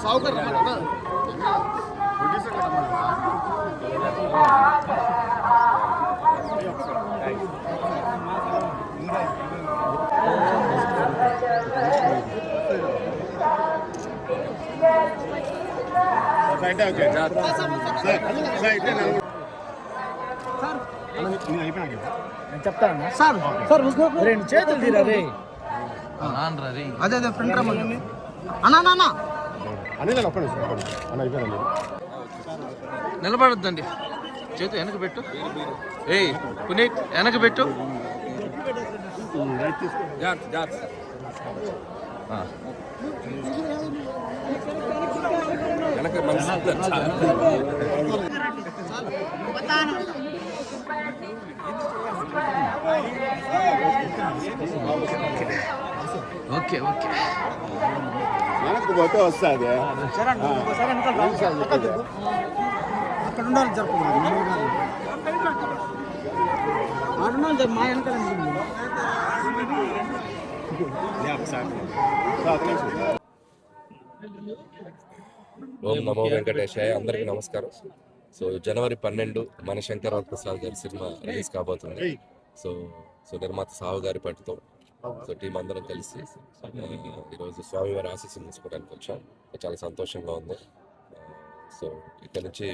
साहूकर చెప్తాను sir sir రెండు చేతులు తీరా రే అదే అదే ఫ్రంట్ రమ్మని అన్నా నిలబడద్దండి చేతు వెనక పెట్టు ఏయ్ పునీత్ వెనక పెట్టు ఓకే ఓకే వెనక్కి పోతే వస్తుంది అక్కడ ఉండాలి జరుపుకోవాలి మా వెనకాల ఓం నమో వెంకటేశాయ. అందరికీ నమస్కారం. సో జనవరి 12 మనశంకర్ ప్రసాద్ గారి సినిమా రిలీజ్ కాబోతుంది. సో నిర్మాత సాహు గారి పట్టుతో సో టీం అందరం కలిసి ఈరోజు స్వామివారి ఆశీస్సులు తీసుకోవడానికి వచ్చాం. చాలా సంతోషంగా ఉంది. సో ఇక్కడ నుంచి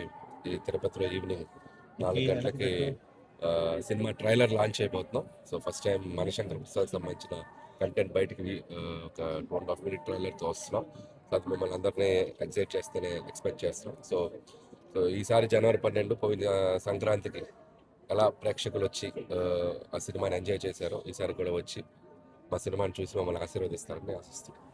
ఈ తిరుపతిలో ఈవినింగ్ 4 గంటలకి సినిమా ట్రైలర్ లాంచ్ అయిపోతున్నాం. So first time Manashankar Prasad సంబంధించిన కంటెంట్ బయటికి ఒక 2.5 minute ట్రైలర్తో వస్తున్నాం. అది మిమ్మల్ని అందరినీ ఎక్సైట్ చేస్తేనే ఎక్స్పెక్ట్ చేస్తున్నాం. సో ఈసారి జనవరి 12 పోయిన సంక్రాంతికి ఎలా ప్రేక్షకులు వచ్చి ఆ సినిమాని ఎంజాయ్ చేశారో ఈసారి కూడా వచ్చి మా సినిమాని చూసి మమ్మల్ని ఆశీర్వదిస్తారని ఆశిస్తున్నాం.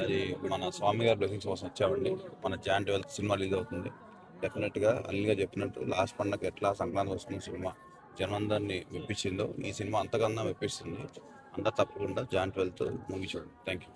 అది మన స్వామి గారి బ్లెస్సింగ్స్ కోసం వచ్చామండి. మన జాన్ 12 సినిమా రిలీజ్ అవుతుంది. డెఫినెట్గా అల్లిగా చెప్పినట్టు లాస్ట్ పండగ ఎట్లా సంక్రాంతి వస్తున్న సినిమా జనందరినీ మెప్పించిందో ఈ సినిమా అంతకన్నా మెప్పిస్తుంది. అంతా తప్పకుండా జాన్ 12 మూవీ చూడండి. Thank you.